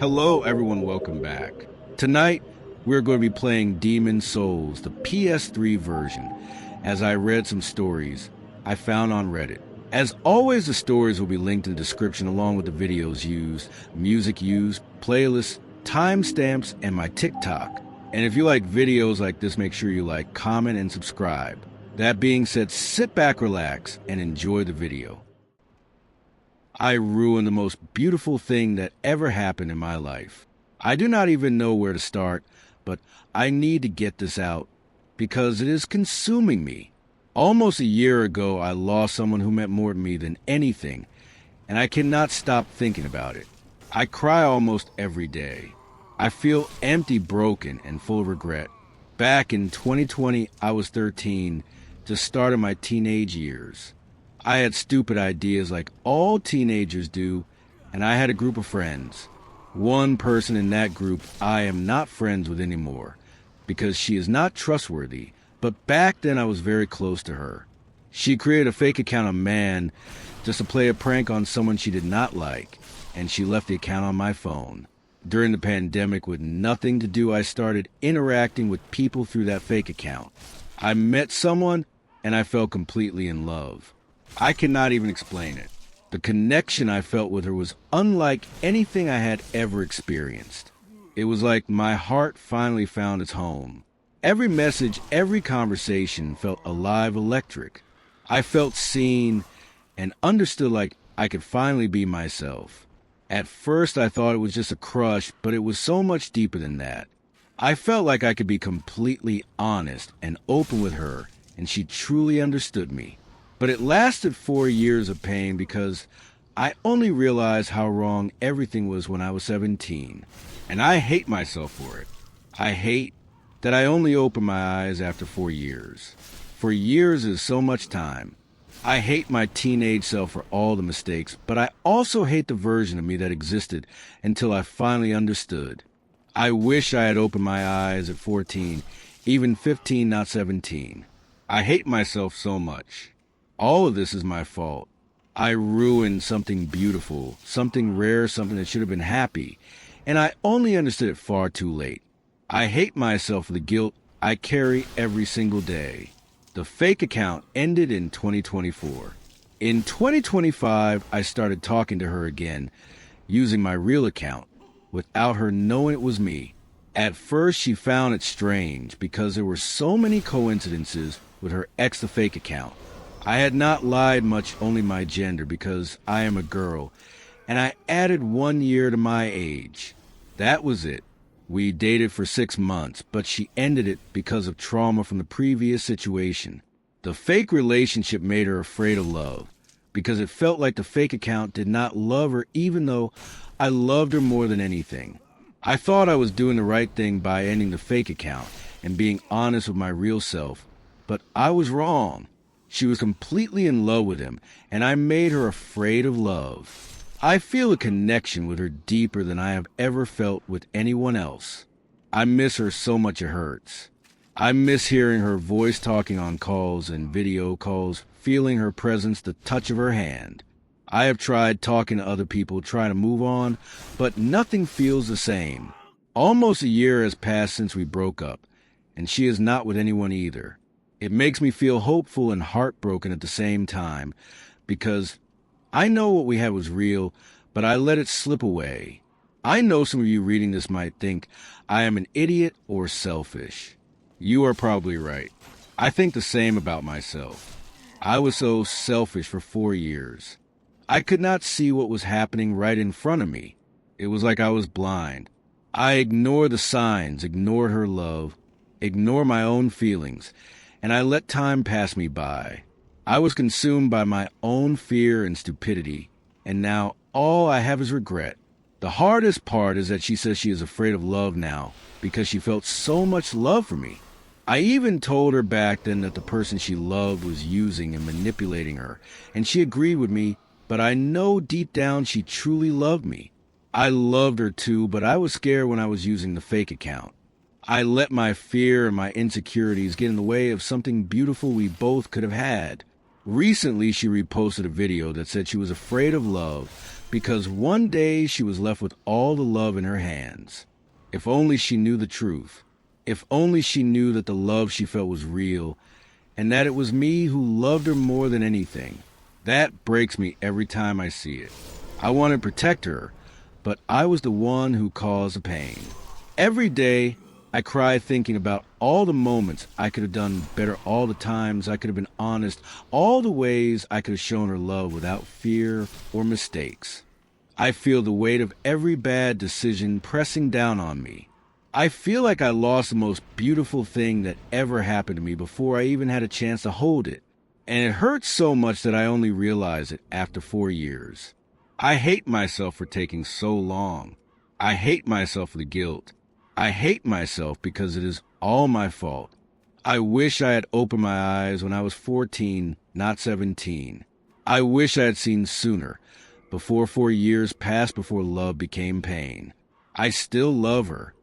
Hello, everyone. Welcome back. Tonight, we're going to be playing Demon Souls, the PS3 version, as I read some stories I found on Reddit. As always, the stories will be linked in the description along with the videos used, music used, playlists, timestamps, and my TikTok. And if you like videos like this, make sure you like, comment, and subscribe. That being said, sit back, relax, and enjoy the video. I ruined the most beautiful thing that ever happened in my life. I do not even know where to start, but I need to get this out because it is consuming me. Almost a year ago, I lost someone who meant more to me than anything, and I cannot stop thinking about it. I cry almost every day. I feel empty, broken, and full of regret. Back in 2020, I was 13, just starting my teenage years. I had stupid ideas like all teenagers do, and I had a group of friends. One person in that group I am not friends with anymore because she is not trustworthy, but back then I was very close to her. She created a fake account of Man just to play a prank on someone she did not like, and she left the account on my phone. During the pandemic, with nothing to do, I started interacting with people through that fake account. I met someone, and I fell completely in love. I cannot even explain it. The connection I felt with her was unlike anything I had ever experienced. It was like my heart finally found its home. Every message, every conversation felt alive, electric. I felt seen and understood like I could finally be myself. At first I thought it was just a crush, but it was so much deeper than that. I felt like I could be completely honest and open with her, and she truly understood me. But it lasted 4 years of pain because I only realized how wrong everything was when I was 17. And I hate myself for it. I hate that I only opened my eyes after 4 years. 4 years is so much time. I hate my teenage self for all the mistakes, but I also hate the version of me that existed until I finally understood. I wish I had opened my eyes at 14, even 15, not 17. I hate myself so much. All of this is my fault. I ruined something beautiful, something rare, something that should have been happy, and I only understood it far too late. I hate myself for the guilt I carry every single day. The fake account ended in 2024. In 2025, I started talking to her again, using my real account, without her knowing it was me. At first, she found it strange because there were so many coincidences with her ex, the fake account. I had not lied much, only my gender, because I am a girl, and I added 1 year to my age. That was it. We dated for 6 months, but she ended it because of trauma from the previous situation. The fake relationship made her afraid of love, because it felt like the fake account did not love her even though I loved her more than anything. I thought I was doing the right thing by ending the fake account and being honest with my real self, but I was wrong. She was completely in love with him, and I made her afraid of love. I feel a connection with her deeper than I have ever felt with anyone else. I miss her so much it hurts. I miss hearing her voice, talking on calls and video calls, feeling her presence, the touch of her hand. I have tried talking to other people, trying to move on, but nothing feels the same. Almost a year has passed since we broke up, and she is not with anyone either. It makes me feel hopeful and heartbroken at the same time, because I know what we had was real, but I let it slip away. I know some of you reading this might think I am an idiot or selfish. You are probably right. I think the same about myself. I was so selfish for 4 years. I could not see what was happening right in front of me. It was like I was blind. I ignored the signs, ignored her love, ignored my own feelings, and I let time pass me by. I was consumed by my own fear and stupidity, and now all I have is regret. The hardest part is that she says she is afraid of love now because she felt so much love for me. I even told her back then that the person she loved was using and manipulating her, and she agreed with me, but I know deep down she truly loved me. I loved her too, but I was scared when I was using the fake account. I let my fear and my insecurities get in the way of something beautiful we both could have had. Recently, she reposted a video that said she was afraid of love because one day she was left with all the love in her hands. If only she knew the truth. If only she knew that the love she felt was real, and that it was me who loved her more than anything. That breaks me every time I see it. I want to protect her, but I was the one who caused the pain. Every day, I cry thinking about all the moments I could have done better, all the times I could have been honest, all the ways I could have shown her love without fear or mistakes. I feel the weight of every bad decision pressing down on me. I feel like I lost the most beautiful thing that ever happened to me before I even had a chance to hold it. And it hurts so much that I only realize it after 4 years. I hate myself for taking so long. I hate myself for the guilt. I hate myself because it is all my fault. I wish I had opened my eyes when I was 14, not 17. I wish I had seen sooner, before 4 years passed before love became pain. I still love her.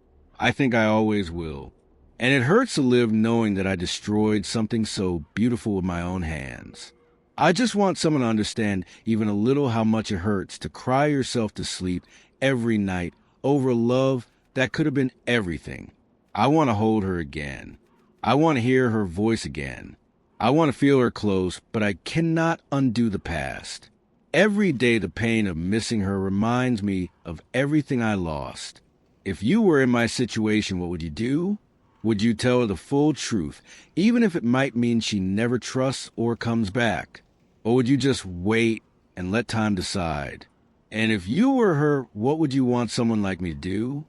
I think I always will. And it hurts to live knowing that I destroyed something so beautiful with my own hands. I just want someone to understand even a little how much it hurts to cry yourself to sleep every night over love that could have been everything. I want to hold her again. I want to hear her voice again. I want to feel her close, but I cannot undo the past. Every day the pain of missing her reminds me of everything I lost. If you were in my situation, what would you do? Would you tell her the full truth, even if it might mean she never trusts or comes back? Or would you just wait and let time decide? And if you were her, what would you want someone like me to do?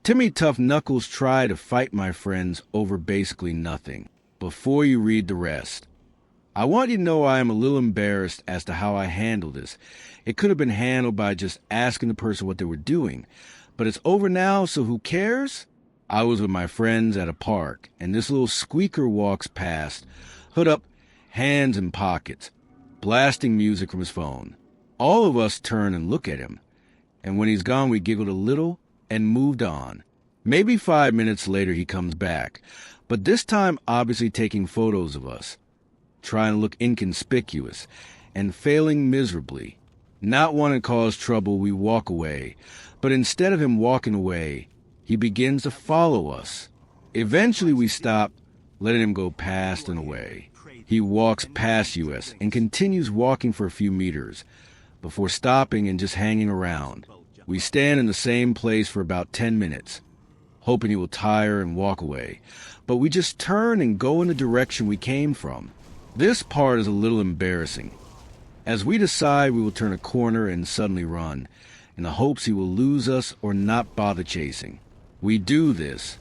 Timmy Tough Knuckles tried to fight my friends over basically nothing. Before you read the rest, I want you to know I am a little embarrassed as to how I handled this. It could have been handled by just asking the person what they were doing. But it's over now, so who cares? I was with my friends at a park, and this little squeaker walks past, hood up, hands in pockets, blasting music from his phone. All of us turn and look at him, and when he's gone, we giggled a little and moved on. Maybe 5 minutes later, he comes back, but this time obviously taking photos of us, trying to look inconspicuous, and failing miserably. Not wanting to cause trouble, we walk away, but instead of him walking away, he begins to follow us. Eventually we stop, letting him go past and away. He walks past us and continues walking for a few meters, before stopping and just hanging around. We stand in the same place for about 10 minutes, hoping he will tire and walk away, but we just turn and go in the direction we came from. This part is a little embarrassing, as we decide we will turn a corner and suddenly run, in the hopes he will lose us or not bother chasing. We do this,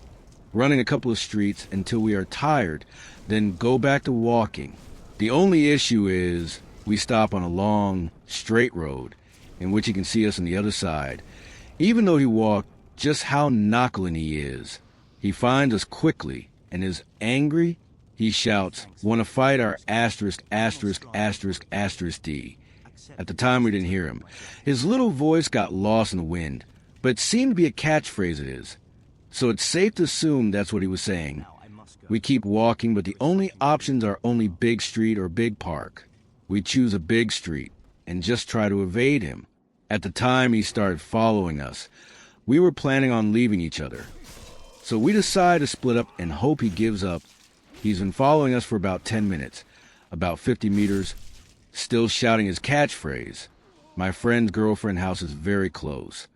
running a couple of streets until we are tired, then go back to walking. The only issue is we stop on a long, straight road, in which he can see us on the other side. Even though he walked just how knuckling he is, he finds us quickly and is angry. He shouts, "Want to fight our asterisk, asterisk, asterisk, asterisk D." At the time, we didn't hear him. His little voice got lost in the wind, but it seemed to be a catchphrase it is. So it's safe to assume that's what he was saying. We keep walking, but the only options are only Big Street or Big Park. We choose a big street and just try to evade him. At the time, he started following us. We were planning on leaving each other. So we decide to split up and hope he gives up. He's been following us for about 10 minutes, about 50 meters, still shouting his catchphrase. My friend's girlfriend's house is very close.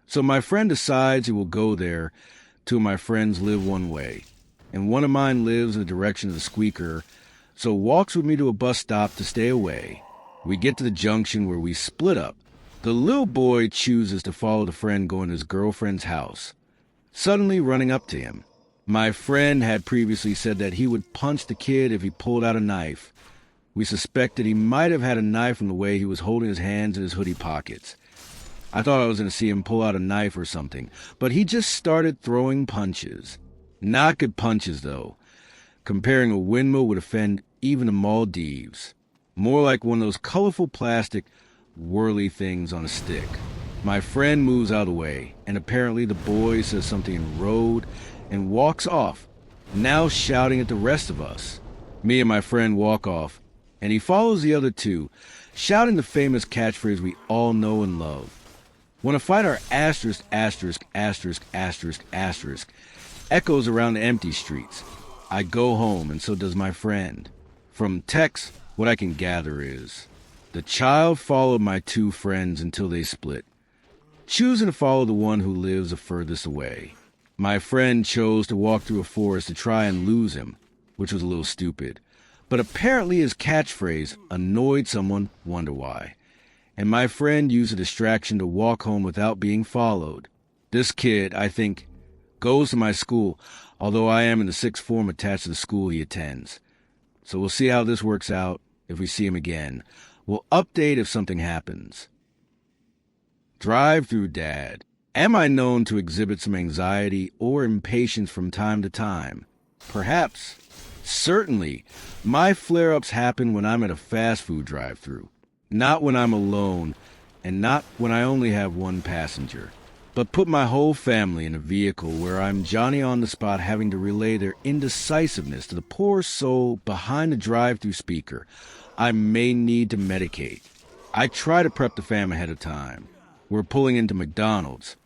So my friend decides he will go there. Two of my friends live one way, and one of mine lives in the direction of the squeaker, so walks with me to a bus stop to stay away. We get to the junction where we split up. The little boy chooses to follow the friend going to his girlfriend's house, suddenly running up to him. My friend had previously said that he would punch the kid if he pulled out a knife. We suspected he might have had a knife from the way he was holding his hands in his hoodie pockets. I thought I was going to see him pull out a knife or something, but he just started throwing punches. Not good punches, though. Comparing a windmill would offend even the Maldives. More like one of those colorful plastic whirly things on a stick. My friend moves out of the way, and apparently the boy says something in road and walks off, now shouting at the rest of us. Me and my friend walk off, and he follows the other two, shouting the famous catchphrase we all know and love. When a fighter asterisk, asterisk, asterisk, asterisk, asterisk echoes around the empty streets, I go home, and so does my friend. From text, what I can gather is, the child followed my two friends until they split, choosing to follow the one who lives the furthest away. My friend chose to walk through a forest to try and lose him, which was a little stupid. But apparently his catchphrase annoyed someone, wonder why. And my friend used a distraction to walk home without being followed. This kid, I think, goes to my school, although I am in the sixth form attached to the school he attends. So we'll see how this works out if we see him again. We'll update if something happens. Drive-through dad. Am I known to exhibit some anxiety or impatience from time to time? Perhaps. Certainly. My flare-ups happen when I'm at a fast food drive-through. Not when I'm alone, and not when I only have one passenger. But put my whole family in a vehicle where I'm Johnny on the spot having to relay their indecisiveness to the poor soul behind the drive-through speaker. I may need to medicate. I try to prep the fam ahead of time. We're pulling into McDonald's.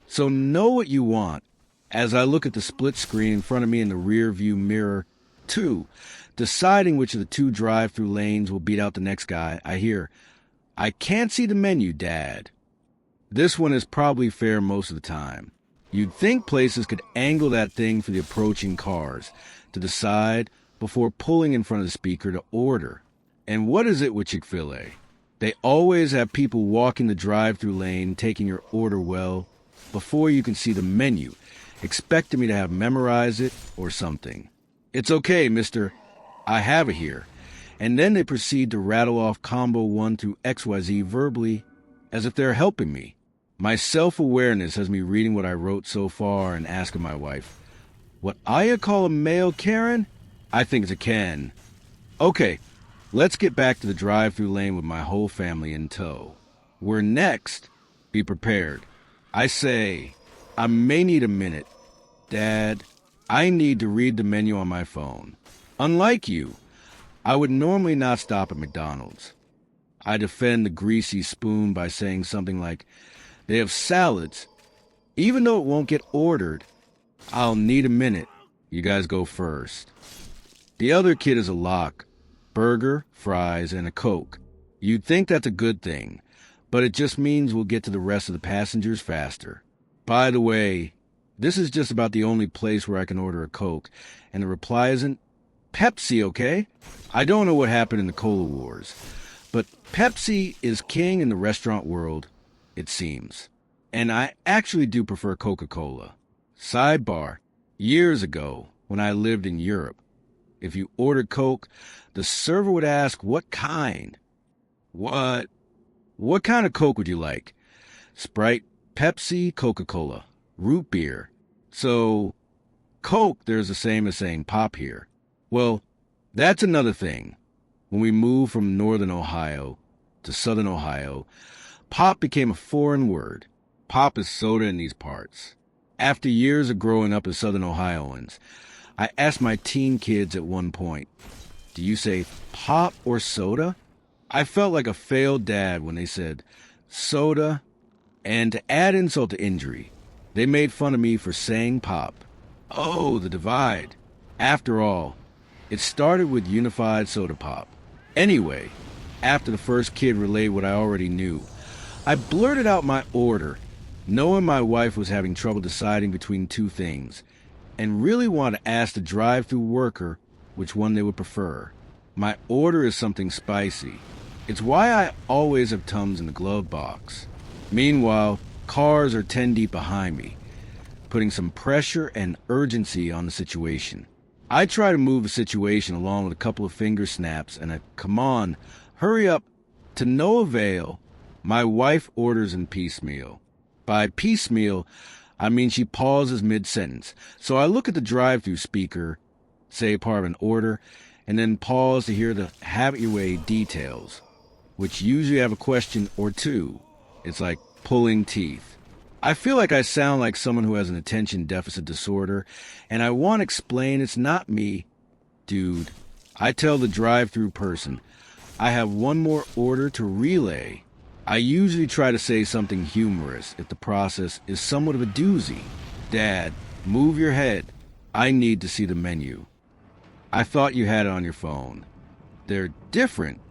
So know what you want. As I look at the split screen in front of me in the rear view mirror, 2, deciding which of the 2 drive-through lanes will beat out the next guy, I hear, "I can't see the menu, Dad." This one is probably fair most of the time. You'd think places could angle that thing for the approaching cars to decide before pulling in front of the speaker to order. And what is it with Chick-fil-A? They always have people walking the drive-through lane taking your order well before you can see the menu, expecting me to have memorized it or something. "It's okay, mister. I have it here." And then they proceed to rattle off combo 1 through XYZ verbally as if they're helping me. My self-awareness has me reading what I wrote so far and asking my wife, "What I call a male Karen? I think it's a Ken." Okay, let's get back to the drive-through lane with my whole family in tow. We're next. Be prepared. I say, I may need a minute. Dad, I need to read the menu on my phone. Unlike you, I would normally not stop at McDonald's. I defend the greasy spoon by saying something like, "They have salads. Even though it won't get ordered, I'll need a minute. You guys go first." The other kid is a lock. Burger, fries, and a Coke. You'd think that's a good thing, but it just means we'll get to the rest of the passengers faster. By the way, this is just about the only place where I can order a Coke, and the reply isn't, "Pepsi, okay?" I don't know what happened in the Cola Wars, but Pepsi is king in the restaurant world, it seems. And I actually do prefer Coca-Cola. Sidebar, years ago, when I lived in Europe, if you ordered Coke, the server would ask, "What kind?" What kind of Coke would you like? Sprite, Pepsi, Coca-Cola, root beer. So, Coke, there's the same as saying pop here. Well, that's another thing. When we moved from northern Ohio to southern Ohio, pop became a foreign word. Pop is soda in these parts. After years of growing up as southern Ohioans, I asked my teen kids at one point, "Do you say pop or soda?" I felt like a failed dad when they said soda, and to add insult to injury, they made fun of me for saying pop. Oh, the divide. After all, it started with unified soda pop. Anyway, after the first kid relayed what I already knew, I blurted out my order, knowing my wife was having trouble deciding between 2 things, and really wanted to ask the drive-through worker which one they would prefer. My order is something spicy. It's why I always have Tums in the glove box. Meanwhile, cars are 10 deep behind me, putting some pressure and urgency on the situation. I try to move the situation along with a couple of finger snaps and a "come on, hurry up," to no avail. My wife orders in piecemeal. By piecemeal, I mean she pauses mid-sentence. So I look at the drive-through speaker, say part of an order, and then pause to hear the have it your way details, which usually have a question or 2. It's like pulling teeth. I feel like I sound like someone who has an attention deficit disorder, and I want to explain it's not me. Dude, I tell the drive-through person, I have one more order to relay. I usually try to say something humorous if the process is somewhat of a doozy. Dad, move your head. I need to see the menu. I thought you had it on your phone. They're different.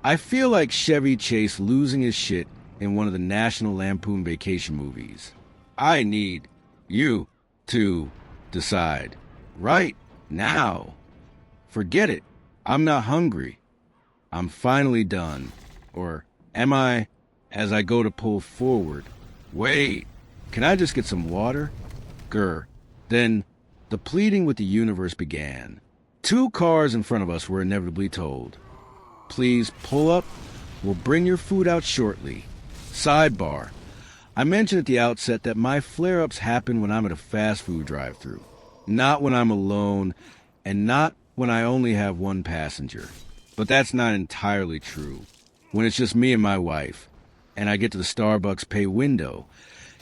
I feel like Chevy Chase losing his shit in one of the National Lampoon Vacation movies. I need you to decide. Right now. Forget it. I'm not hungry. I'm finally done. Or am I? As I go to pull forward. Wait, can I just get some water? Grr. Then the pleading with the universe began. 2 cars in front of us were inevitably told. Please pull up. We'll bring your food out shortly. Sidebar. I mentioned at the outset that my flare-ups happen when I'm at a fast food drive-thru. Not when I'm alone, and not when I only have one passenger. But that's not entirely true. When it's just me and my wife, and I get to the Starbucks pay window,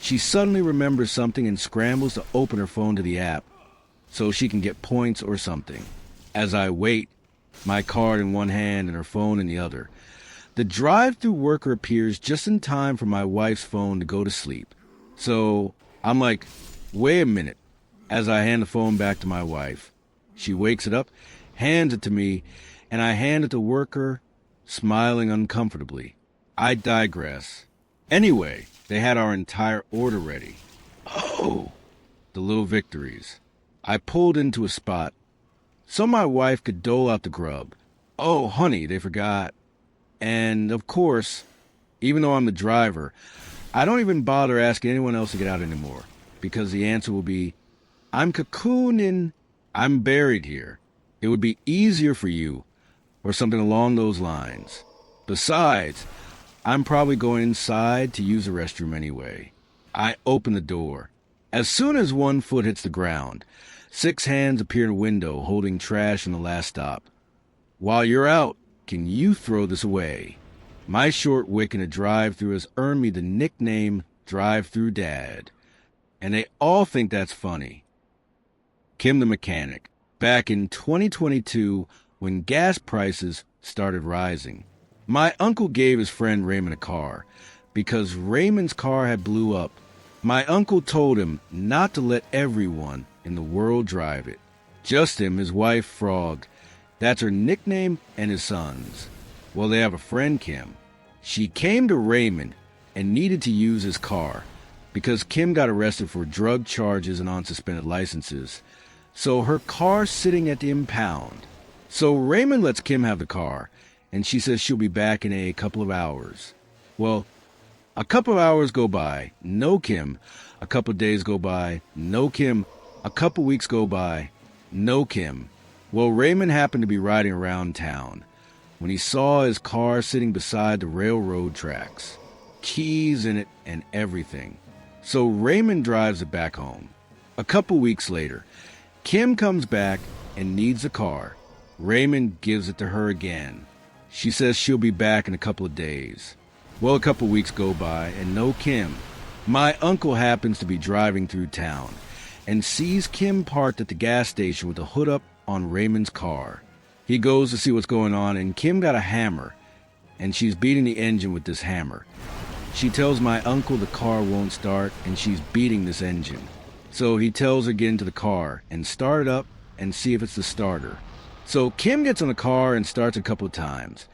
she suddenly remembers something and scrambles to open her phone to the app so she can get points or something. As I wait, my card in one hand and her phone in the other, the drive-thru worker appears just in time for my wife's phone to go to sleep. So I'm like, wait a minute, as I hand the phone back to my wife. She wakes it up, hands it to me, and I hand it to the worker, smiling uncomfortably. I digress. Anyway, they had our entire order ready. Oh, the little victories. I pulled into a spot so my wife could dole out the grub. Oh, honey, they forgot. And, of course, even though I'm the driver, I don't even bother asking anyone else to get out anymore, because the answer will be, I'm cocooning, I'm buried here. It would be easier for you, or something along those lines. Besides, I'm probably going inside to use the restroom anyway. I open the door. As soon as one foot hits the ground, 6 hands appear in a window holding trash in the last stop. While you're out, can you throw this away? My short wick in a drive-thru has earned me the nickname Drive-Thru Dad. And they all think that's funny. Kim the mechanic. Back in 2022, when gas prices started rising, my uncle gave his friend Raymond a car. Because Raymond's car had blew up, my uncle told him not to let everyone in the world drive it. Just him, his wife, Frog. That's her nickname, and his sons. Well, they have a friend, Kim. She came to Raymond and needed to use his car because Kim got arrested for drug charges and on suspended licenses. So her car's sitting at the impound. So Raymond lets Kim have the car, and she says she'll be back in a couple of hours. Well, a couple of hours go by, no Kim. A couple of days go by, no Kim. A couple weeks go by, no Kim. Well, Raymond happened to be riding around town when he saw his car sitting beside the railroad tracks, keys in it and everything. So Raymond drives it back home. A couple weeks later, Kim comes back and needs the car. Raymond gives it to her again. She says she'll be back in a couple of days. Well, a couple weeks go by and no Kim. My uncle happens to be driving through town and sees Kim parked at the gas station with the hood up on Raymond's car. He goes to see what's going on, and Kim got a hammer, and she's beating the engine with this hammer. She tells my uncle the car won't start, and she's beating this engine. So he tells her to get into the car and start it up and see if it's the starter. So Kim gets on the car and starts a couple of times,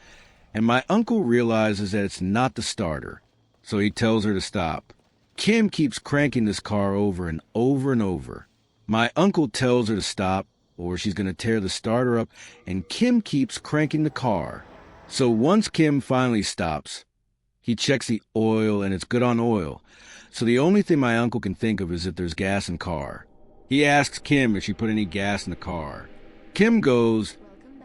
and my uncle realizes that it's not the starter, so he tells her to stop. Kim keeps cranking this car over and over and over. My uncle tells her to stop, or she's going to tear the starter up, and Kim keeps cranking the car. So once Kim finally stops, he checks the oil, and it's good on oil. So the only thing my uncle can think of is if there's gas in the car. He asks Kim if she put any gas in the car. Kim goes,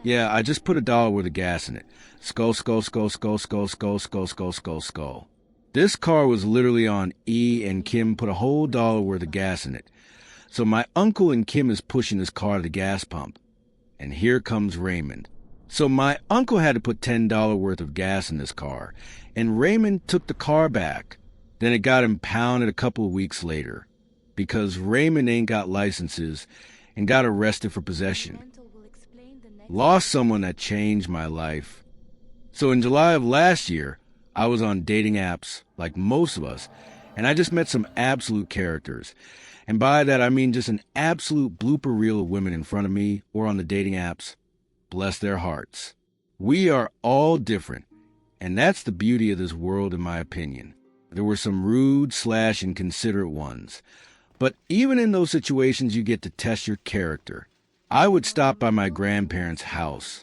yeah, I just put $1 worth of gas in it. Skull, skull, skull, skull, skull, skull, skull, skull, skull, skull. This car was literally on E, and Kim put a whole $1 worth of gas in it. So my uncle and Kim is pushing this car to the gas pump. And here comes Raymond. So my uncle had to put $10 worth of gas in this car, and Raymond took the car back. Then it got impounded a couple of weeks later because Raymond ain't got licenses and got arrested for possession. Lost someone that changed my life. So in July of last year, I was on dating apps like most of us, and I just met some absolute characters. And by that, I mean just an absolute blooper reel of women in front of me or on the dating apps. Bless their hearts. We are all different, and that's the beauty of this world, in my opinion. There were some rude / inconsiderate ones. But even in those situations, you get to test your character. I would stop by my grandparents' house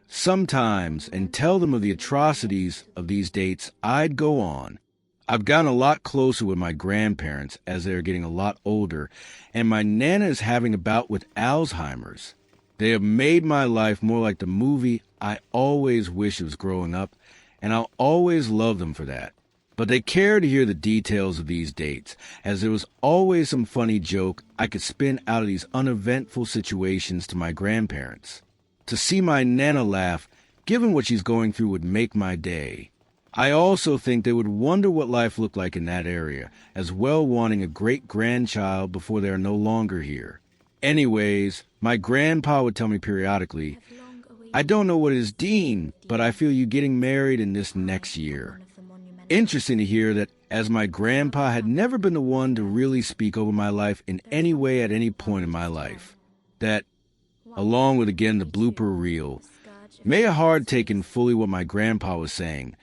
sometimes and tell them of the atrocities of these dates I'd go on. I've gotten a lot closer with my grandparents as they're getting a lot older, and my Nana is having a bout with Alzheimer's. They have made my life more like the movie I always wished it was growing up, and I'll always love them for that. But they care to hear the details of these dates, as there was always some funny joke I could spin out of these uneventful situations to my grandparents. To see my Nana laugh, given what she's going through, would make my day. I also think they would wonder what life looked like in that area, as well wanting a great-grandchild before they are no longer here. Anyways, my grandpa would tell me periodically, "I don't know what it is, Dean, but I feel you getting married in this next year." Interesting to hear that, as my grandpa had never been the one to really speak over my life in any way at any point in my life. That, along with, again, the blooper reel, made it hard taking fully what my grandpa was saying,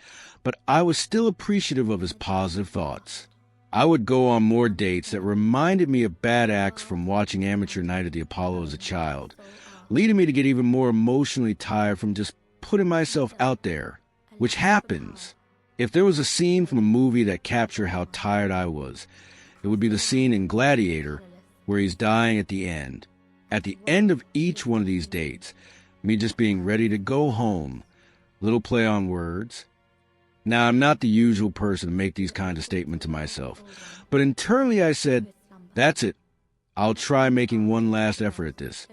but I was still appreciative of his positive thoughts. I would go on more dates that reminded me of bad acts from watching Amateur Night at the Apollo as a child, leading me to get even more emotionally tired from just putting myself out there, which happens. If there was a scene from a movie that captured how tired I was, it would be the scene in Gladiator where he's dying at the end. At the end of each one of these dates, me just being ready to go home. Little play on words. Now, I'm not the usual person to make these kinds of statements to myself, but internally I said, that's it. I'll try making one last effort at this.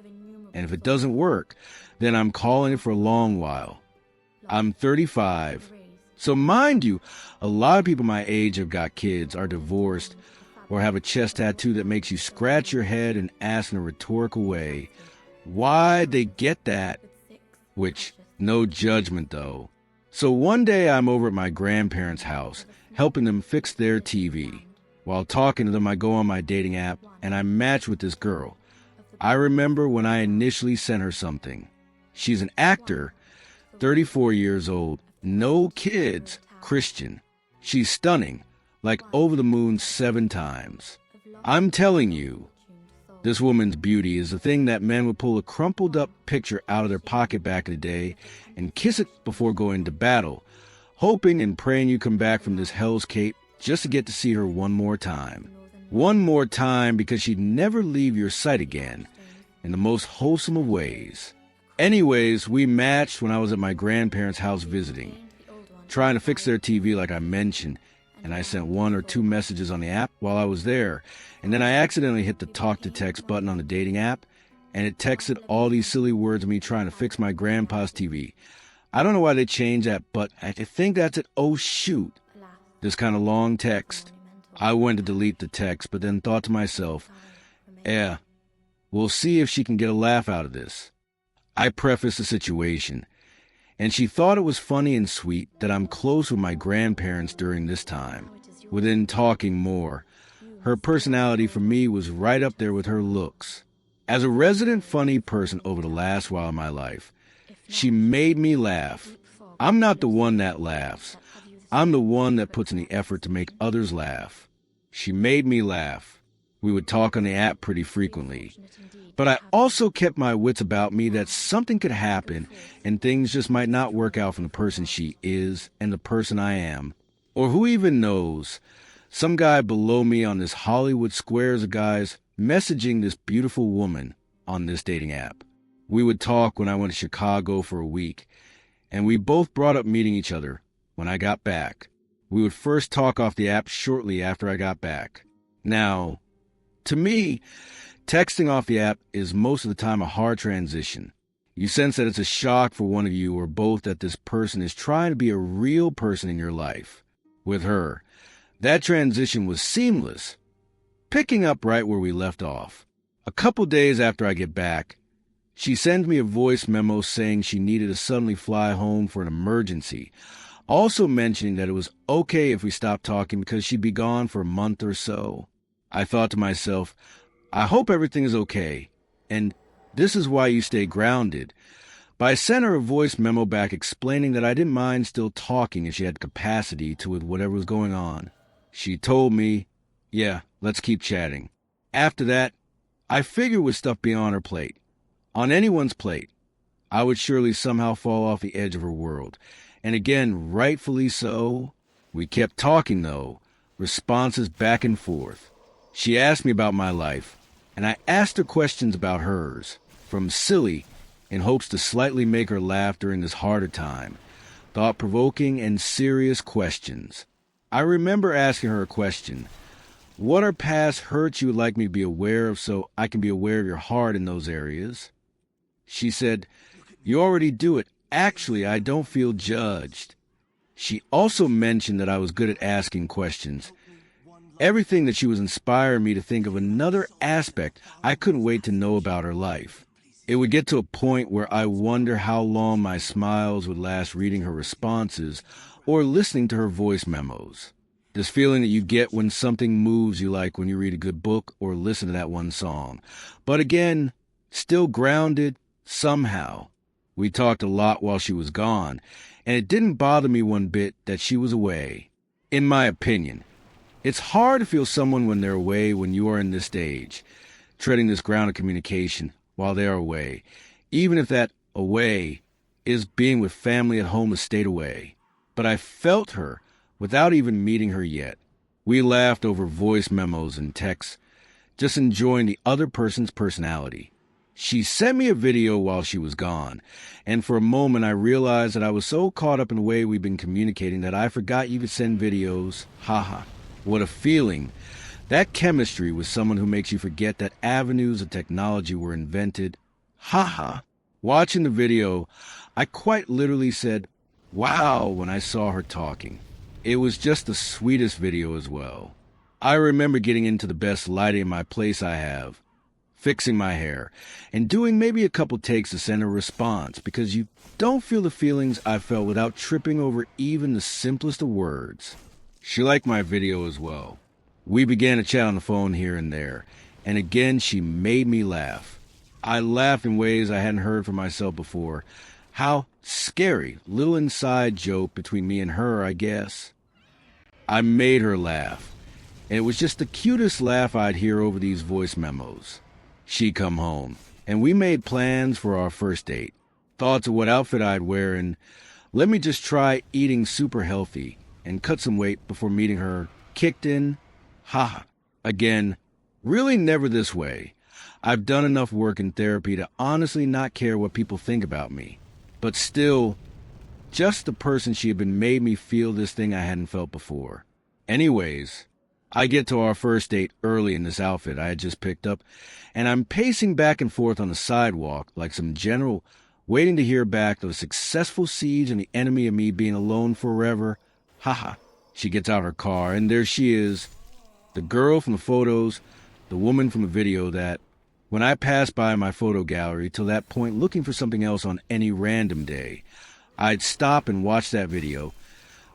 And if it doesn't work, then I'm calling it for a long while. I'm 35. So mind you, a lot of people my age have got kids, are divorced, or have a chest tattoo that makes you scratch your head and ask in a rhetorical way, why'd they get that? Which, no judgment though. So one day I'm over at my grandparents' house, helping them fix their TV. While talking to them, I go on my dating app, and I match with this girl. I remember when I initially sent her something. She's an actor, 34 years old, no kids, Christian. She's stunning, like over the moon 7 times. I'm telling you, this woman's beauty is the thing that men would pull a crumpled up picture out of their pocket back in the day and kiss it before going to battle, hoping and praying you come back from this hell's cape just to get to see her one more time. One more time, because she'd never leave your sight again, in the most wholesome of ways. Anyways, we matched when I was at my grandparents' house visiting, trying to fix their TV like I mentioned, and I sent 1 or 2 messages on the app while I was there, and then I accidentally hit the talk to text button on the dating app, and it texted all these silly words of me trying to fix my grandpa's TV. I don't know why they changed that, but I think that's it. Oh shoot. This kind of long text. I went to delete the text, but then thought to myself, we'll see if she can get a laugh out of this. I prefaced the situation, and she thought it was funny and sweet that I'm close with my grandparents during this time. Within talking more, her personality for me was right up there with her looks. As a resident funny person over the last while of my life, she made me laugh. I'm not the one that laughs. I'm the one that puts in the effort to make others laugh. She made me laugh. We would talk on the app pretty frequently. But I also kept my wits about me that something could happen and things just might not work out from the person she is and the person I am. Or who even knows, some guy below me on this Hollywood squares of guys messaging this beautiful woman on this dating app. We would talk when I went to Chicago for a week, and we both brought up meeting each other when I got back. We would first talk off the app shortly after I got back. Now, to me, texting off the app is most of the time a hard transition. You sense that it's a shock for one of you or both that this person is trying to be a real person in your life. With her, that transition was seamless, picking up right where we left off. A couple days after I get back, She sends me a voice memo saying she needed to suddenly fly home for an emergency, also mentioning that it was okay if we stopped talking because she'd be gone for a month or so. I thought to myself, I hope everything is okay, and this is why you stay grounded. But I sent her a voice memo back explaining that I didn't mind still talking if she had capacity to with whatever was going on. She told me, yeah, let's keep chatting. After that, I figured with stuff beyond her plate, on anyone's plate, I would surely somehow fall off the edge of her world. And again, rightfully so. We kept talking, though, responses back and forth. She asked me about my life, and I asked her questions about hers, from silly, in hopes to slightly make her laugh during this harder time, thought-provoking and serious questions. I remember asking her a question. What are past hurts you would like me to be aware of so I can be aware of your heart in those areas? She said, you already do it. Actually, I don't feel judged. She also mentioned that I was good at asking questions. Everything that she was inspiring me to think of another aspect I couldn't wait to know about her life. It would get to a point where I wonder how long my smiles would last reading her responses or listening to her voice memos. This feeling that you get when something moves you, like when you read a good book or listen to that one song. But again, still grounded somehow. We talked a lot while she was gone, and it didn't bother me one bit that she was away. In my opinion, it's hard to feel someone when they're away when you are in this stage, treading this ground of communication while they are away, even if that away is being with family at home a state away. But I felt her without even meeting her yet. We laughed over voice memos and texts, just enjoying the other person's personality. She sent me a video while she was gone, and for a moment I realized that I was so caught up in the way we've been communicating that I forgot you could send videos. Haha, what a feeling. That chemistry with someone who makes you forget that avenues of technology were invented. Haha. Watching the video, I quite literally said, wow, when I saw her talking. It was just the sweetest video as well. I remember getting into the best lighting in my place I have, fixing my hair, and doing maybe a couple takes to send a response, because you don't feel the feelings I felt without tripping over even the simplest of words. She liked my video as well. We began to chat on the phone here and there, and again she made me laugh. I laughed in ways I hadn't heard from myself before. How scary, little inside joke between me and her, I guess. I made her laugh, and it was just the cutest laugh I'd hear over these voice memos. She come home, and we made plans for our first date. Thoughts of what outfit I'd wear, and let me just try eating super healthy and cut some weight before meeting her kicked in. Ha! Again, really never this way. I've done enough work in therapy to honestly not care what people think about me. But still, just the person she had been made me feel this thing I hadn't felt before. Anyways, I get to our first date early in this outfit I had just picked up, and I'm pacing back and forth on the sidewalk like some general waiting to hear back of a successful siege and the enemy of me being alone forever. Haha. She gets out her car, and there she is, the girl from the photos, the woman from the video that, when I passed by my photo gallery till that point looking for something else on any random day, I'd stop and watch that video,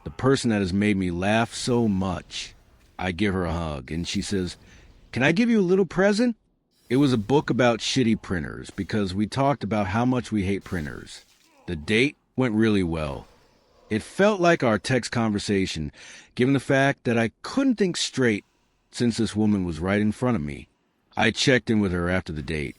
the person that has made me laugh so much. I give her a hug, and she says, "Can I give you a little present?" It was a book about shitty printers, because we talked about how much we hate printers. The date went really well. It felt like our text conversation, given the fact that I couldn't think straight since this woman was right in front of me. I checked in with her after the date,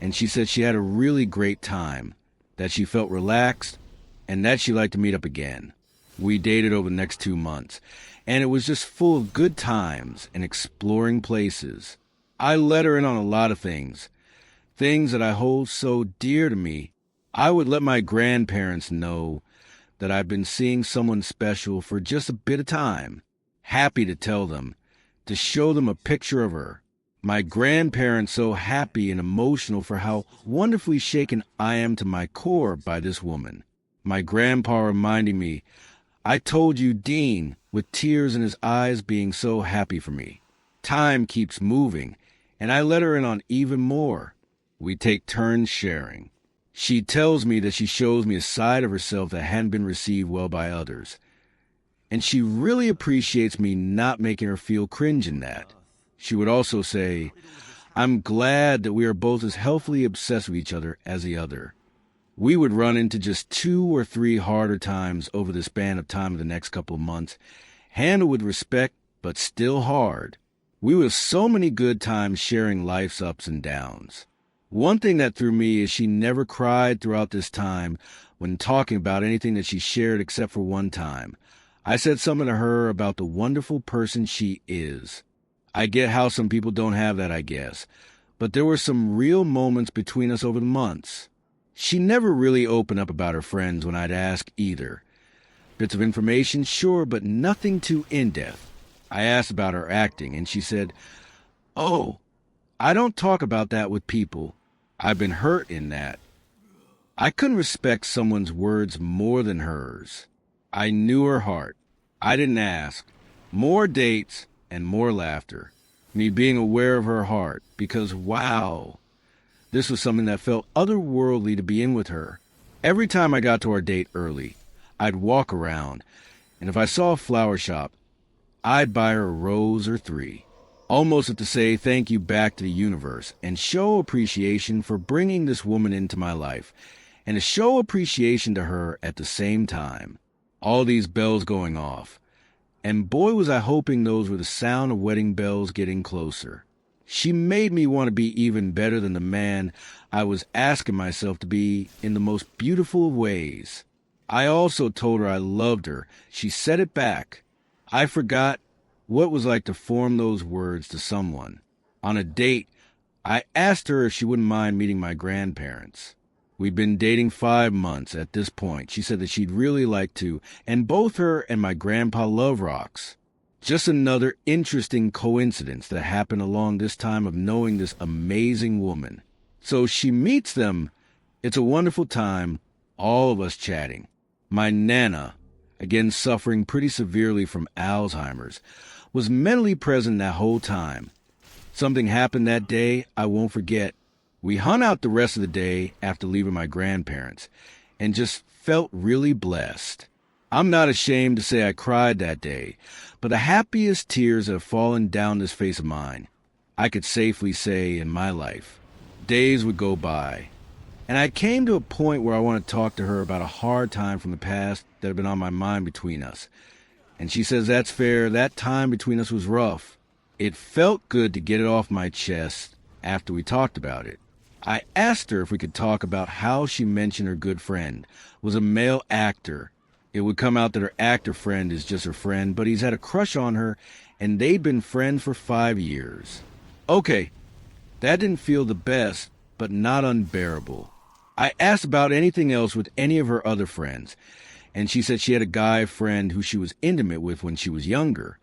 and she said she had a really great time, that she felt relaxed, and that she'd like to meet up again. We dated over the next 2 months, and it was just full of good times and exploring places. I let her in on a lot of things that I hold so dear to me. I would let my grandparents know that I've been seeing someone special for just a bit of time. Happy to tell them, to show them a picture of her. My grandparents so happy and emotional for how wonderfully shaken I am to my core by this woman. My grandpa reminding me, "I told you, Dean," with tears in his eyes, being so happy for me. Time keeps moving, and I let her in on even more. We take turns sharing. She tells me that she shows me a side of herself that hadn't been received well by others. And she really appreciates me not making her feel cringe in that. She would also say, I'm glad that we are both as healthily obsessed with each other as the other. We would run into just 2 or 3 harder times over the span of time of the next couple of months, handled with respect, but still hard. We would have so many good times sharing life's ups and downs. One thing that threw me is she never cried throughout this time when talking about anything that she shared except for one time. I said something to her about the wonderful person she is. I get how some people don't have that, I guess, but there were some real moments between us over the months. She never really opened up about her friends when I'd ask either. Bits of information, sure, but nothing too in-depth. I asked about her acting, and she said, "Oh, I don't talk about that with people. I've been hurt in that." I couldn't respect someone's words more than hers. I knew her heart. I didn't ask. More dates and more laughter. Me being aware of her heart, because wow, this was something that felt otherworldly to be in with her. Every time I got to our date early, I'd walk around, and if I saw a flower shop, I'd buy her a rose or 3. Almost to say thank you back to the universe and show appreciation for bringing this woman into my life, and to show appreciation to her at the same time. All these bells going off. And boy was I hoping those were the sound of wedding bells getting closer. She made me want to be even better than the man I was asking myself to be in the most beautiful of ways. I also told her I loved her. She said it back. I forgot what it was like to form those words to someone. On a date, I asked her if she wouldn't mind meeting my grandparents. We'd been dating 5 months at this point. She said that she'd really like to, and both her and my grandpa love rocks. Just another interesting coincidence that happened along this time of knowing this amazing woman. So she meets them. It's a wonderful time, all of us chatting. My Nana, again suffering pretty severely from Alzheimer's, was mentally present that whole time. Something happened that day I won't forget. We hung out the rest of the day after leaving my grandparents and just felt really blessed. I'm not ashamed to say I cried that day, but the happiest tears have fallen down this face of mine, I could safely say, in my life. Days would go by, and I came to a point where I want to talk to her about a hard time from the past that had been on my mind between us. And she says that's fair. That time between us was rough. It felt good to get it off my chest after we talked about it. I asked her if we could talk about how she mentioned her good friend was a male actor. It would come out that her actor friend is just her friend, but he's had a crush on her, and they'd been friends for 5 years. Okay, that didn't feel the best, but not unbearable. I asked about anything else with any of her other friends, and she said she had a guy friend who she was intimate with when she was younger,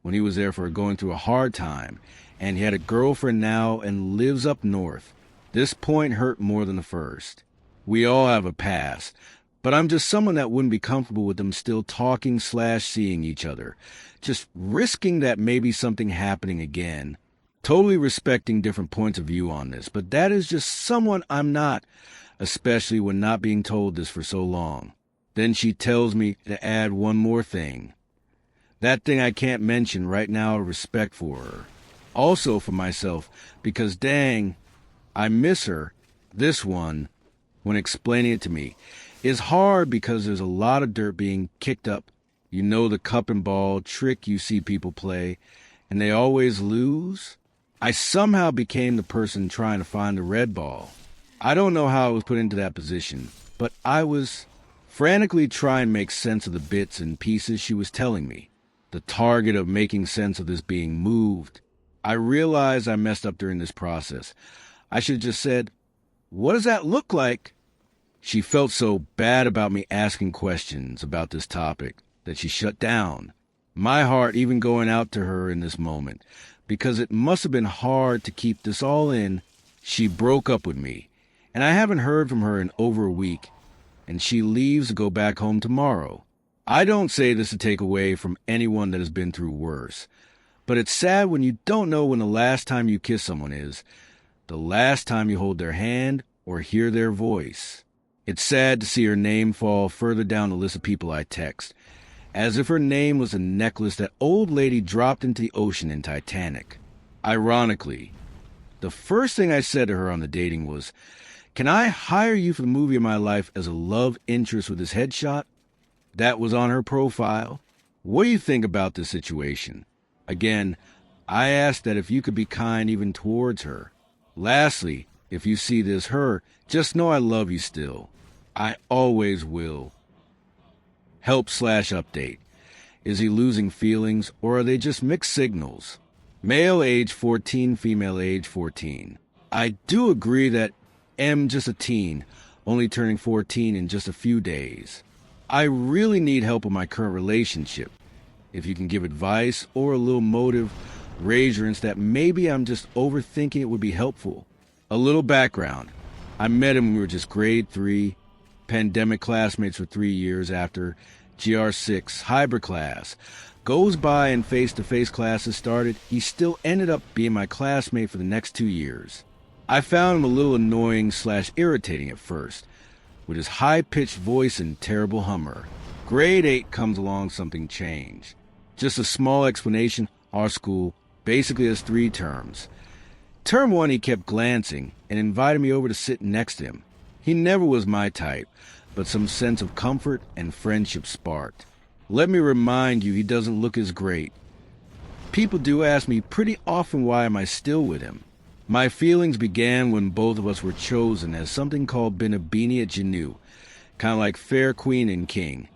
when he was there for her going through a hard time, and he had a girlfriend now and lives up north. This point hurt more than the first. We all have a past, but I'm just someone that wouldn't be comfortable with them still talking/seeing each other, just risking that maybe something happening again. Totally respecting different points of view on this, but that is just someone I'm not, especially when not being told this for so long. Then she tells me to add one more thing. That thing I can't mention right now, respect for her. Also for myself, because dang, I miss her. This one, when explaining it to me, is hard because there's a lot of dirt being kicked up. You know, the cup and ball trick you see people play, and they always lose. I somehow became the person trying to find the red ball. I don't know how I was put into that position, but I was frantically trying to make sense of the bits and pieces she was telling me. The target of making sense of this being moved. I realized I messed up during this process. I should have just said, "What does that look like?" She felt so bad about me asking questions about this topic that she shut down. My heart even going out to her in this moment, because it must have been hard to keep this all in. She broke up with me, and I haven't heard from her in over a week, and she leaves to go back home tomorrow. I don't say this to take away from anyone that has been through worse, but it's sad when you don't know when the last time you kiss someone is, the last time you hold their hand or hear their voice. It's sad to see her name fall further down the list of people I text, as if her name was a necklace that old lady dropped into the ocean in Titanic. Ironically, the first thing I said to her on the dating was, "Can I hire you for the movie of my life as a love interest with this headshot?" That was on her profile. What do you think about this situation? Again, I ask that if you could be kind even towards her. Lastly, if you see this her, just know I love you still. I always will. Help/update. Is he losing feelings, or are they just mixed signals? Male age 14, female age 14. I do agree that M just a teen, only turning 14 in just a few days. I really need help with my current relationship. If you can give advice or a little motive, reassurance that maybe I'm just overthinking it would be helpful. A little background. I met him when we were just grade 3, pandemic classmates for 3 years after GR6, hybrid class. Goes by and face-to-face classes started, he still ended up being my classmate for the next 2 years. I found him a little annoying/irritating at first, with his high-pitched voice and terrible humor. Grade 8 comes along, something changed. Just a small explanation, our school basically has 3 terms. Term 1 he kept glancing and invited me over to sit next to him. He never was my type, but some sense of comfort and friendship sparked. Let me remind you, he doesn't look as great. People do ask me pretty often why am I still with him. My feelings began when both of us were chosen as something called Binabini at Janu, kind of like fair queen and king.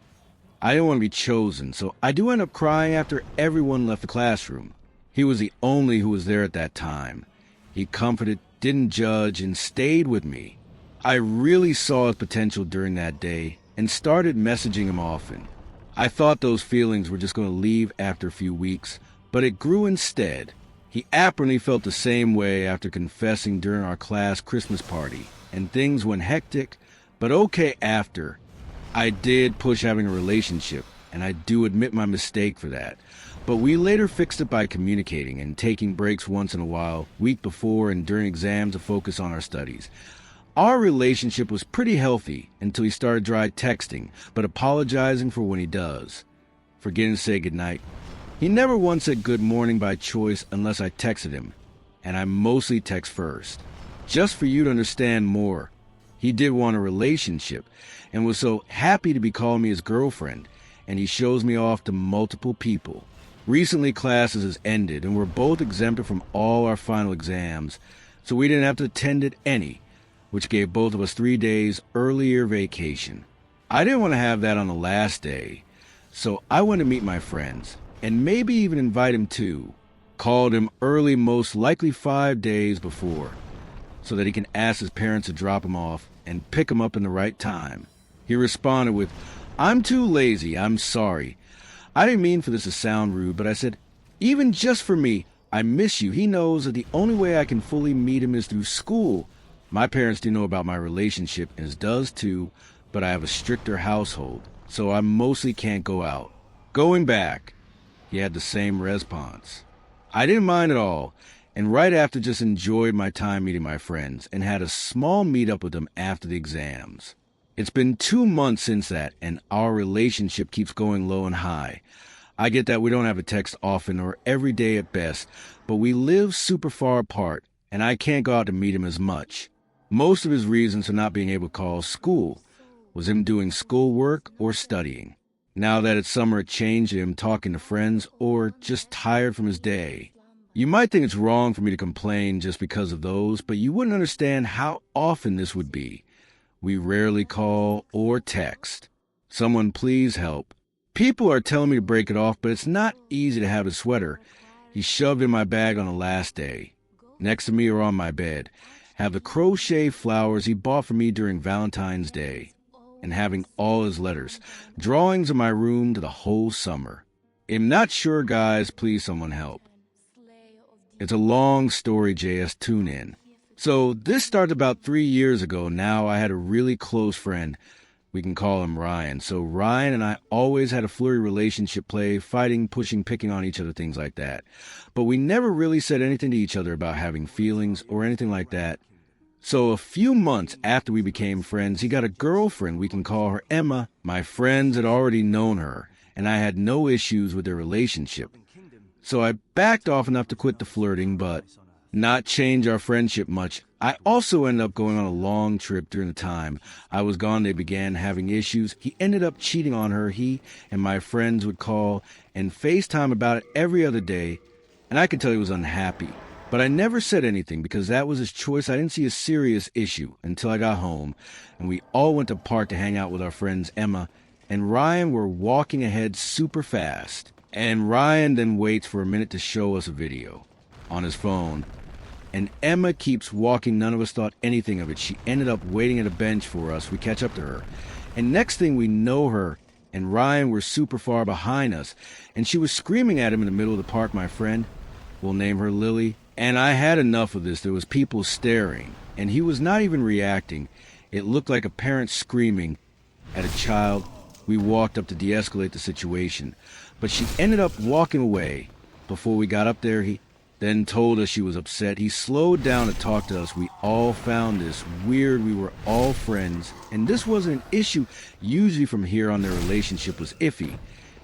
I didn't want to be chosen, so I do end up crying after everyone left the classroom. He was the only who was there at that time. He comforted, didn't judge, and stayed with me. I really saw his potential during that day and started messaging him often. I thought those feelings were just going to leave after a few weeks, but it grew instead. He apparently felt the same way after confessing during our class Christmas party, and things went hectic, but okay after. I did push having a relationship, and I do admit my mistake for that. But we later fixed it by communicating and taking breaks once in a while, week before and during exams to focus on our studies. Our relationship was pretty healthy until he started dry texting, but apologizing for when he does. Forgetting to say goodnight. He never once said good morning by choice unless I texted him, and I mostly text first. Just for you to understand more, he did want a relationship and was so happy to be calling me his girlfriend, and he shows me off to multiple people. Recently classes has ended and we're both exempted from all our final exams, so we didn't have to attend any, which gave both of us 3 days earlier vacation. I didn't want to have that on the last day, so I went to meet my friends, and maybe even invite him too. Called him early, most likely 5 days before, so that he can ask his parents to drop him off and pick him up in the right time. He responded with, "I'm too lazy, I'm sorry. I didn't mean for this to sound rude, but I said, even just for me, I miss you. He knows that the only way I can fully meet him is through school. My parents do know about my relationship, and his does too, but I have a stricter household, so I mostly can't go out." Going back, he had the same response. I didn't mind at all, and right after just enjoyed my time meeting my friends and had a small meetup with them after the exams. It's been 2 months since that, and our relationship keeps going low and high. I get that we don't have a text often or every day at best, but we live super far apart, and I can't go out to meet him as much. Most of his reasons for not being able to call school was him doing schoolwork or studying. Now that it's summer, it changed him talking to friends or just tired from his day. You might think it's wrong for me to complain just because of those, but you wouldn't understand how often this would be. We rarely call or text. Someone please help. People are telling me to break it off, but it's not easy to have a sweater he shoved in my bag on the last day. Next to me or on my bed, have the crochet flowers he bought for me during Valentine's Day, and having all his letters, drawings of my room to the whole summer. I'm not sure, guys, please someone help. It's a long story, JS, tune in. So this started about 3 years ago. Now I had a really close friend. We can call him Ryan. So Ryan and I always had a flirty relationship, play, fighting, pushing, picking on each other, things like that. But we never really said anything to each other about having feelings or anything like that. So a few months after we became friends, he got a girlfriend. We can call her Emma. My friends had already known her, and I had no issues with their relationship. So I backed off enough to quit the flirting, but not change our friendship much. I also ended up going on a long trip during the time I was gone. They began having issues. He ended up cheating on her. He and my friends would call and FaceTime about it every other day, and I could tell he was unhappy. But I never said anything because that was his choice. I didn't see a serious issue until I got home, and we all went to the park to hang out with our friends Emma and Ryan were walking ahead super fast. And Ryan then waits for a minute to show us a video on his phone. And Emma keeps walking. None of us thought anything of it. She ended up waiting at a bench for us. We catch up to her. And next thing we know, her and Ryan were super far behind us. And she was screaming at him in the middle of the park, my friend. We'll name her Lily. And I had enough of this. There was people staring. And he was not even reacting. It looked like a parent screaming at a child. We walked up to de-escalate the situation. But she ended up walking away. Before we got up there, he then told us she was upset. He slowed down to talk to us. We all found this weird. We were all friends. And this wasn't an issue. Usually from here on, their relationship was iffy.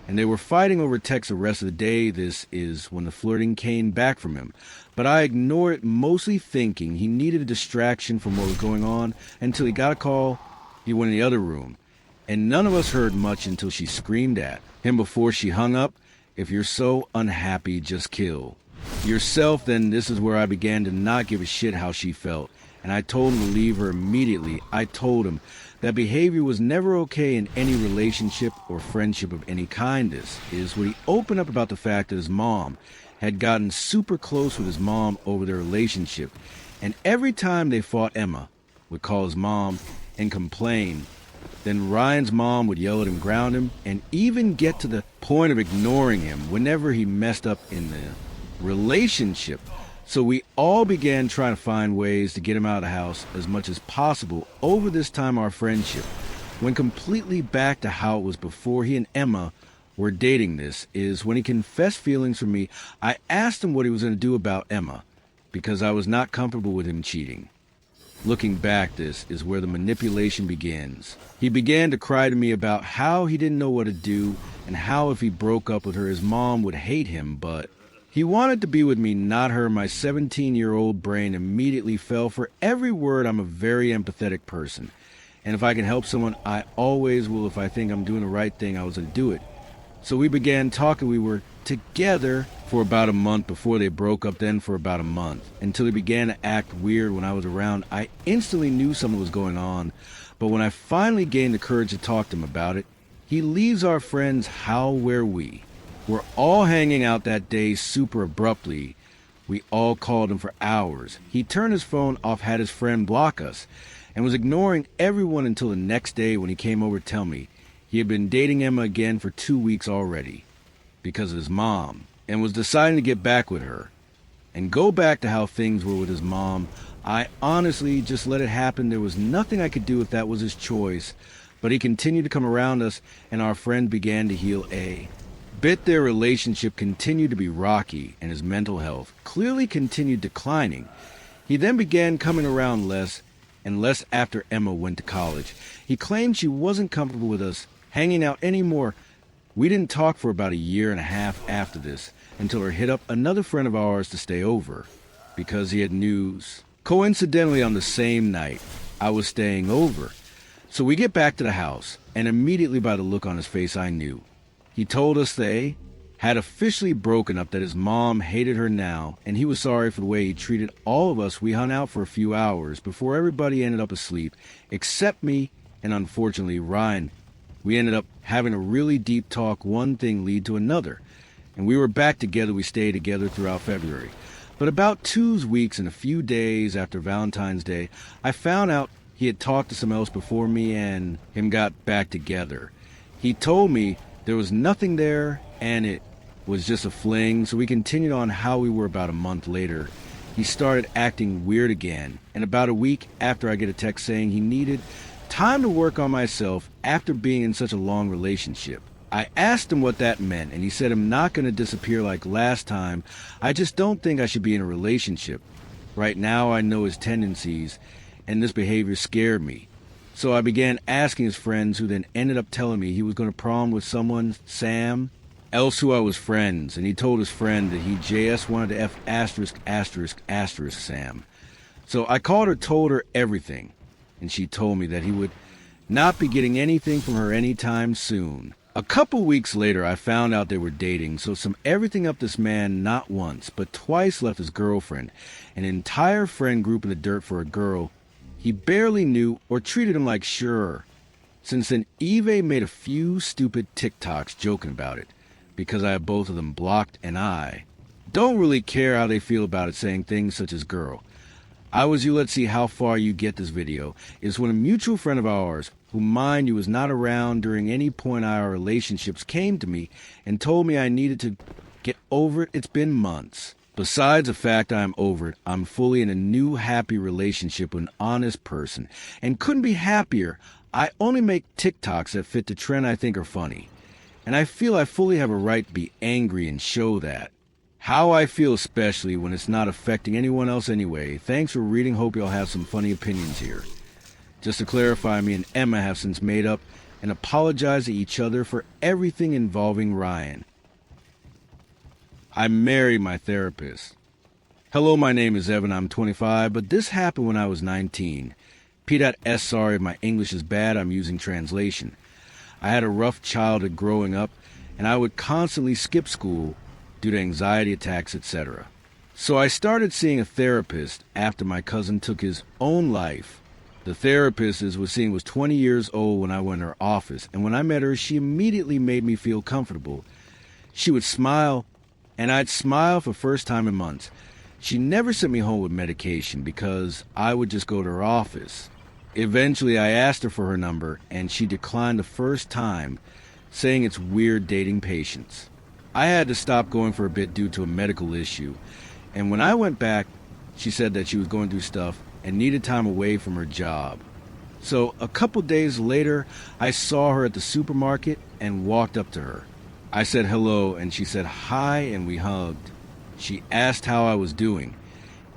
And they were fighting over text the rest of the day. This is when the flirting came back from him. But I ignored it, mostly thinking he needed a distraction from what was going on until he got a call. He went in the other room. And none of us heard much until she screamed at him before she hung up, "If you're so unhappy, just kill yourself." Then this is where I began to not give a shit how she felt. And I told him to leave her immediately. I told him that behavior was never okay in any relationship or friendship of any kind. This is when he opened up about the fact that his mom had gotten super close with his mom over their relationship. And every time they fought, Emma would call his mom and complain. Then Ryan's mom would yell at him, ground him, and even get to the point of ignoring him whenever he messed up in the relationship. So we all began trying to find ways to get him out of the house as much as possible. Over this time, our friendship went completely back to how it was before he and Emma were dating. This is when he confessed feelings for me. I asked him what he was going to do about Emma because I was not comfortable with him cheating. Looking back, this is where the manipulation begins. He began to cry to me about how he didn't know what to do and how if he broke up with her, his mom would hate him, but he wanted to be with me, not her. My 17-year-old brain immediately fell for every word. I'm a very empathetic person. And if I can help someone, I always will. If I think I'm doing the right thing, I was going to do it. So we began talking. We were together for about a month before they broke up, then for about a month, until he began to act weird when I was around. I instantly knew something was going on, but when I finally gained the courage to talk to him about it, he leaves our friends. How were we? We're all hanging out that day super abruptly. We all called him for hours. He turned his phone off, had his friend block us, and was ignoring everyone until the next day when he came over to tell me he had been dating Emma again for 2 weeks already because of his mom, and was deciding to get back with her and go back to how things were with his mom. I honestly just let it happen. There was nothing I could do if that was his choice, but he continued to come around us, and our friend began to heal a bit. Their relationship continued to be rocky, and his mental health clearly continued declining. He then began coming around less and less after Emma went to college. He claimed she wasn't comfortable with us hanging out anymore. We didn't talk for about a year and a half after this, until her hit up another friend of ours to stay over because he had news. Coincidentally, on the same night, I was staying over. So we get back to the house, and immediately by the look on his face, I knew. He told us they had officially broken up, that his mom hated her now, and he was sorry for the way he treated all of us. We hung out for a few hours before everybody ended up asleep, except me and, unfortunately, Ryan. We ended up having a really deep talk, one thing lead to another, and we were back together. We stayed together throughout February. But about 2 weeks and a few days after Valentine's Day, I found out he had talked to someone else before me and him got back together. He told me there was nothing there and it was just a fling, so we continued on how we were. About a month later, he started acting weird again, and about a week after, I get a text saying he needed time to work on myself after being in such a long relationship. I asked him what that meant, and he said I'm not going to disappear like last time. I just don't think I should be in a relationship. Right now I know his tendencies, and this behavior scared me. So I began asking his friends, who then ended up telling me he was going to prom with someone, Sam, else who I was friends, and he told his friend that he JS wanted to F asterisk asterisk asterisk Sam. So I called her, told her everything, and she told me that he would not be getting anything from her anytime soon. A couple weeks later, I found out they were dating, so summed everything up, this man not once, but twice left his girlfriend, an entire friend group in the dirt for a girl he barely knew or treated him like sure. Since then, Eve made a few stupid TikToks joking about it, because I have both of them blocked, and I don't really care how they feel about it, saying things such as girl. I was you, let's see how far you get this video, is when a mutual friend of ours, who mind you was not around during any point of our relationships, came to me and told me I needed to get over it. It's been months. Besides the fact I am over it, I'm fully in a new happy relationship with an honest person, and couldn't be happier. I only make TikToks that fit the trend I think are funny, and I feel I fully have a right to be angry and show that. How I feel, especially when it's not affecting anyone else anyway. Thanks for reading, hope y'all have some funny opinions here. Just to clarify, me and Emma have since made up and apologized to each other for everything involving Ryan. I married my therapist. Hello, my name is Evan, I'm 25, but this happened when I was 19. P.S. Sorry if my English is bad, I'm using translation. I had a rough childhood growing up, and I would constantly skip school due to anxiety attacks, etc. So I started seeing a therapist after my cousin took his own life. The therapist was seeing was 20 years old when I went in her office, and when I met her, she immediately made me feel comfortable. She would smile, and I'd smile for the first time in months. She never sent me home with medication because I would just go to her office. Eventually, I asked her for her number, and she declined the first time, saying it's weird dating patients. I had to stop going for a bit due to a medical issue, and when I went back, she said that she was going through stuff and needed time away from her job. So a couple days later, I saw her at the supermarket and walked up to her. I said hello, and she said hi, and we hugged. She asked how I was doing,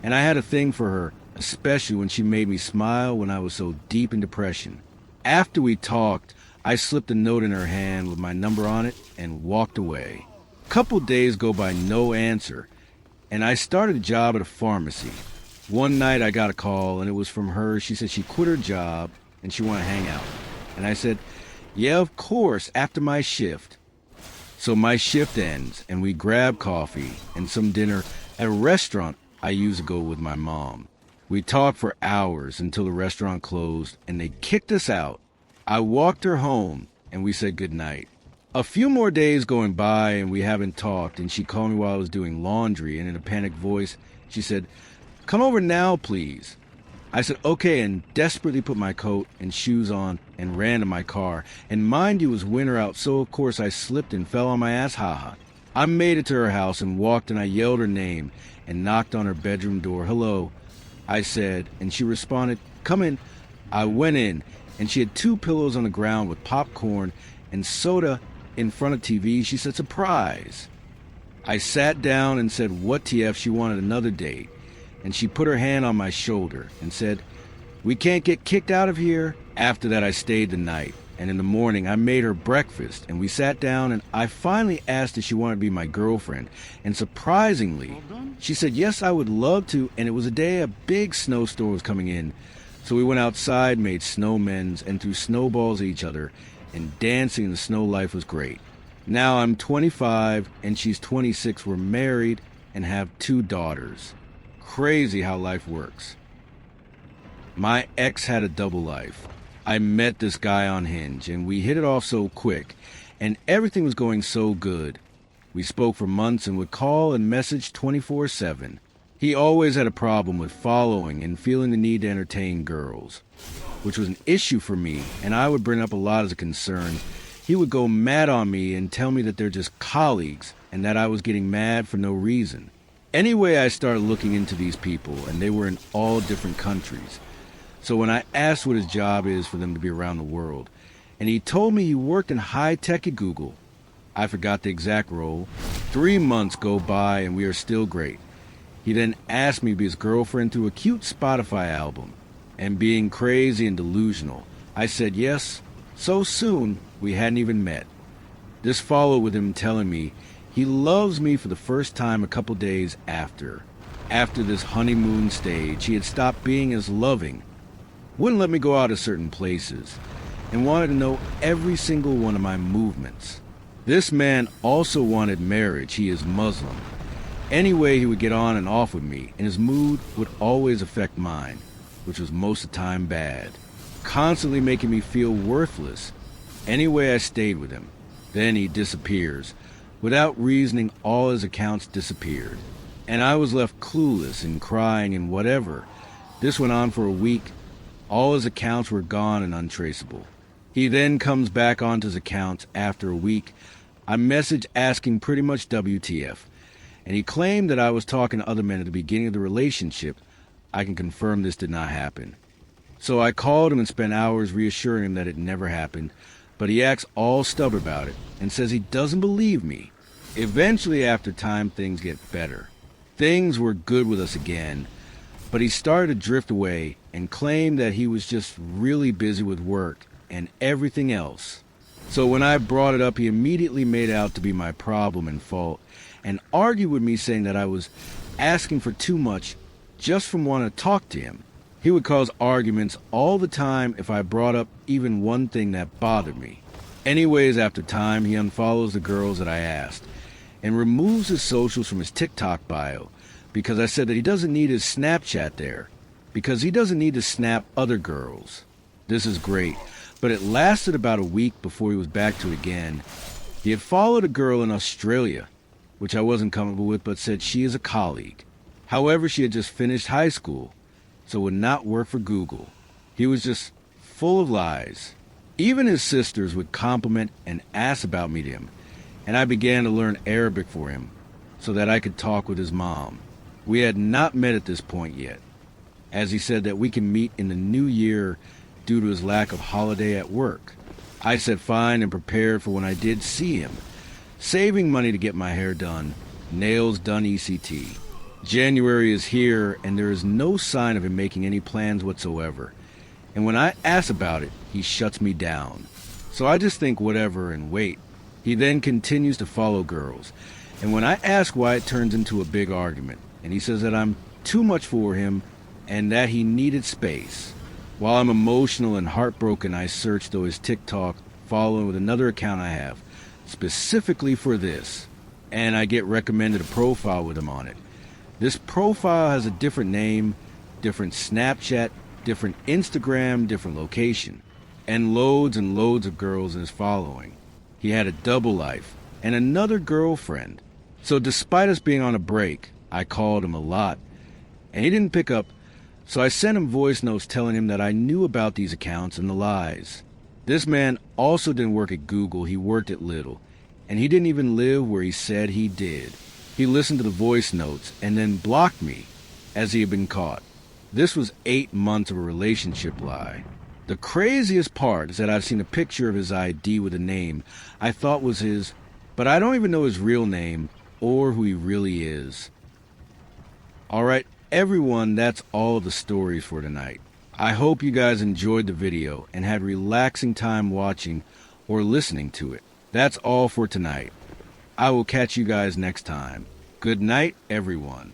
and I had a thing for her, especially when she made me smile when I was so deep in depression. After we talked, I slipped a note in her hand with my number on it and walked away. Couple days go by, no answer, and I started a job at a pharmacy. One night I got a call, and it was from her. She said she quit her job and she wanted to hang out. And I said, yeah, of course, after my shift. So my shift ends, and we grab coffee and some dinner at a restaurant I used to go with my mom. We talked for hours until the restaurant closed, and they kicked us out. I walked her home, and we said goodnight. A few more days going by, and we haven't talked, and she called me while I was doing laundry, and in a panicked voice, she said, come over now, please. I said, okay, and desperately put my coat and shoes on and ran to my car. And mind you, it was winter out, so of course I slipped and fell on my ass, haha. I made it to her house and walked, and I yelled her name and knocked on her bedroom door. Hello, I said, and she responded, come in. I went in, and she had 2 pillows on the ground with popcorn and soda in front of TV. She said, surprise. I sat down and said, what TF, she wanted another date. And she put her hand on my shoulder and said, we can't get kicked out of here. After that, I stayed the night, and in the morning, I made her breakfast, and we sat down, and I finally asked if she wanted to be my girlfriend, and surprisingly, she said, yes, I would love to, and it was a day a big snowstorm was coming in, so we went outside, made snowmen, and threw snowballs at each other, and dancing in the snow life was great. Now I'm 25, and she's 26, we're married, and have 2 daughters. Crazy how life works. My ex had a double life. I met this guy on Hinge, and we hit it off so quick, and everything was going so good. We spoke for months and would call and message 24/7. He always had a problem with following and feeling the need to entertain girls, which was an issue for me, and I would bring up a lot as a concern. He would go mad on me and tell me that they're just colleagues and that I was getting mad for no reason. Anyway, I started looking into these people, and they were in all different countries. So when I asked what his job is for them to be around the world, and he told me he worked in high tech at Google, I forgot the exact role. 3 months go by and we are still great. He then asked me to be his girlfriend through a cute Spotify album. And being crazy and delusional, I said yes, so soon we hadn't even met. This followed with him telling me he loves me for the first time a couple days after. After this honeymoon stage, he had stopped being as loving, wouldn't let me go out to certain places, and wanted to know every single one of my movements. This man also wanted marriage. He is Muslim. Anyway, he would get on and off with me, and his mood would always affect mine, which was most of the time bad, constantly making me feel worthless. Anyway, I stayed with him. Then he disappears. Without reasoning, all his accounts disappeared, and I was left clueless and crying and whatever. This went on for a week. All his accounts were gone and untraceable. He then comes back onto his accounts after a week. I messaged asking pretty much WTF, and he claimed that I was talking to other men at the beginning of the relationship. I can confirm this did not happen. So I called him and spent hours reassuring him that it never happened, but he acts all stubborn about it and says he doesn't believe me. Eventually, after time, things get better. Things were good with us again, but he started to drift away and claimed that he was just really busy with work and everything else. So when I brought it up, he immediately made out to be my problem and fault, and argued with me saying that I was asking for too much just from wanting to talk to him. He would cause arguments all the time if I brought up even one thing that bothered me. Anyways, after time, he unfollows the girls that I asked, and removes his socials from his TikTok bio, because I said that he doesn't need his Snapchat there, because he doesn't need to snap other girls. This is great. But it lasted about a week before he was back to it again. He had followed a girl in Australia, which I wasn't comfortable with, but said she is a colleague. However, she had just finished high school, so would not work for Google. He was just full of lies. Even his sisters would compliment and ask about me to him, and I began to learn Arabic for him so that I could talk with his mom. We had not met at this point yet, as he said that we can meet in the new year due to his lack of holiday at work. I said fine and prepared for when I did see him, saving money to get my hair done, nails done ECT. January is here and there is no sign of him making any plans whatsoever. And when I ask about it, he shuts me down. So I just think whatever and wait. He then continues to follow girls. And when I ask why, it turns into a big argument. And he says that I'm too much for him and that he needed space. While I'm emotional and heartbroken, I search through his TikTok, following with another account I have, specifically for this, and I get recommended a profile with him on it. This profile has a different name, different Snapchat, different Instagram, different location, and loads of girls in his following. He had a double life and another girlfriend. So despite us being on a break, I called him a lot, and he didn't pick up. So I sent him voice notes telling him that I knew about these accounts and the lies. This man also didn't work at Google, he worked at Little, and he didn't even live where he said he did. He listened to the voice notes and then blocked me, as he had been caught. This was 8 months of a relationship lie. The craziest part is that I've seen a picture of his ID with a name I thought was his, but I don't even know his real name or who he really is. Alright, everyone, that's all the stories for tonight. I hope you guys enjoyed the video and had relaxing time watching or listening to it. That's all for tonight. I will catch you guys next time. Good night, everyone.